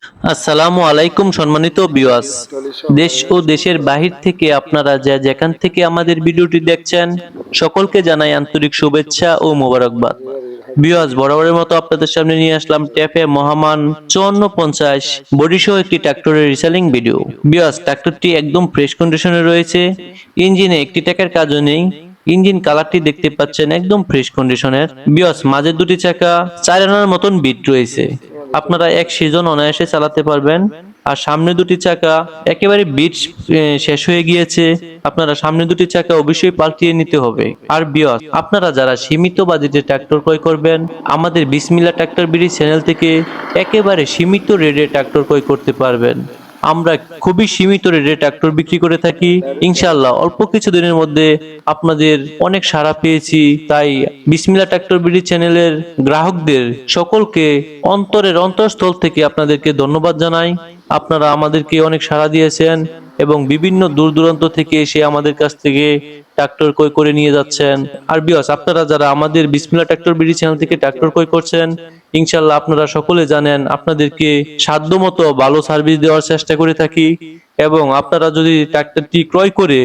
আসসালামু আলাইকুম সম্মানিত ভিউয়ার্স। দেশ ও দেশের বাহির থেকে আপনারা যেখান থেকে আমাদের ভিডিওটি দেখছেন সকলকে জানাই আন্তরিক শুভেচ্ছা ও মোবারকবাদ। ভিউয়ার্স, বরাবরের মতো আপনাদের সামনে নিয়ে আসলাম ট্যাফে মহামান 5450 বডিসহ একটি ট্রাক্টরের রিসেলিং ভিডিও। ভিউয়ার্স, ট্রাক্টরটি একদম ফ্রেশ কন্ডিশনে রয়েছে, ইঞ্জিনে একটি টাকার কাজও নেই। ইঞ্জিন কালারটি দেখতে পাচ্ছেন একদম ফ্রেশ কন্ডিশনের। ভিউয়ার্স, মাঝের দুটি চাকা 4 আনার মতন বিট রয়েছে, আপনারা এক সিজন অনায়াসে চালাতে পারবেন। আর সামনে দুটি চাকা একেবারে বিট শেষ হয়ে গিয়েছে, আপনারা সামনে দুটি চাকা অবশ্যই পাল্টিয়ে নিতে হবে। আর ভিউয়ার্স, আপনারা যারা সীমিত বাজেটে ট্রাক্টর ক্রয় করবেন আমাদের বিসমিল্লাহ ট্রাক্টর বিডি চ্যানেল থেকে একেবারে সীমিত রেটে ট্রাক্টর ক্রয় করতে পারবেন। আমরা খুবই সীমিত রেটে ট্রাক্টর বিক্রি করে থাকি। ইনশাআল্লাহ অল্প কিছু দিনের মধ্যে আপনাদের অনেক সাড়া পেয়েছি, তাই বিসমিল্লাহ ট্রাক্টর বিডি চ্যানেলের গ্রাহকদের সকলকে অন্তরের অন্তঃস্থল থেকে আপনাদেরকে ধন্যবাদ জানাই। আপনারা আমাদেরকে অনেক সাড়া দিয়েছেন এবং বিভিন্ন দূর দূরান্ত থেকে এসে আমাদের কাছ থেকে ট্রাক্টর ক্রয় করে নিয়ে যাচ্ছেন। আর ভিউয়ার্স, আপনারা যারা আমাদের বিসমিল্লাহ ট্রাক্টর বিডি চ্যানেল থেকে ট্রাক্টর ক্রয় করছেন, ইনশাআল্লাহ আপনারা সকলে জানেন আপনাদেরকে সাধ্যমতো ভালো সার্ভিস দেওয়ার চেষ্টা করে থাকি। এবং আপনারা যদি ট্রাক্টরটি ক্রয় করে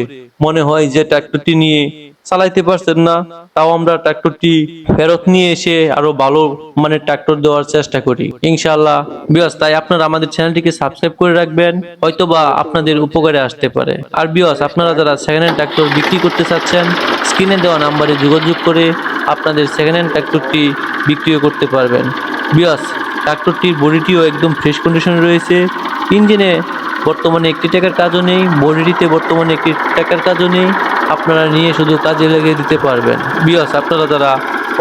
মনে হয় যে ট্রাক্টরটি নিয়ে চালাইতে পারছেন না, তাও আমরা ট্রাক্টরটি ফেরত নিয়ে এসে আরো ভালো মানে ট্রাক্টর দেওয়ার চেষ্টা করি ইনশাআল্লাহ। ভিউয়ার্স, তাই আপনারা আমাদের চ্যানেলটিকে সাবস্ক্রাইব করে রাখবেন, হয়তোবা আপনাদের উপকারে আসতে পারে। আর ভিউয়ার্স, আপনারা যারা সেকেন্ড হ্যান্ড ট্রাক্টর বিক্রি করতে চাচ্ছেন স্ক্রিনে দেওয়া নাম্বারে যোগাযোগ করে আপনাদের সেকেন্ড হ্যান্ড ট্রাক্টরটি বিক্রিও করতে পারবেন। ভিউয়ার্স, ট্রাক্টরটির বডিটিও একদম ফ্রেশ কন্ডিশনে রয়েছে, ইঞ্জিনে বর্তমানে একটি টাকার কাজও নেই, বডিটিতে বর্তমানে একটি টাকার কাজও নেই, আপনারা নিয়ে শুধু কাজে লাগিয়ে দিতে পারবেন। ভিউয়ার্স, আপনারা যারা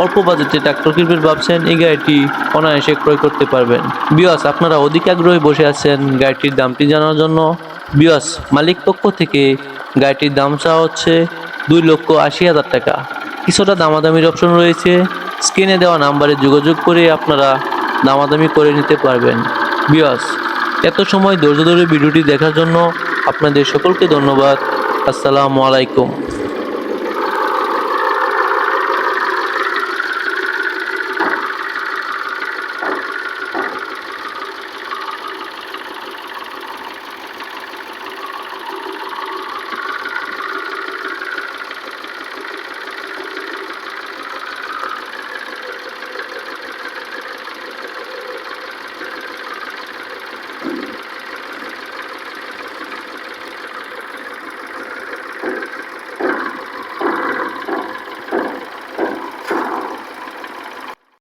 অল্প বাজেটে ট্রাক্টর কিনবেন ভাবছেন এই গাড়িটি অনায়াসে ক্রয় করতে পারবেন। ভিউয়ার্স, আপনারা অধিক আগ্রহে বসে আছেন গাড়িটির দামটি জানার জন্য। ভিউয়ার্স, মালিক পক্ষ থেকে গাড়িটির দাম চাওয়া হচ্ছে 2,80,000 টাকা। কিছুটা দামাদামির অপশন রয়েছে, স্ক্রিনে দেওয়া নাম্বারে যোগাযোগ করে আপনারা দামাদামি করে নিতে পারবেন। ভিউয়ার্স, এত সময় ধৈর্য ধরে ভিডিওটি দেখার জন্য আপনাদের সকলকে ধন্যবাদ। আসসালামু আলাইকুম।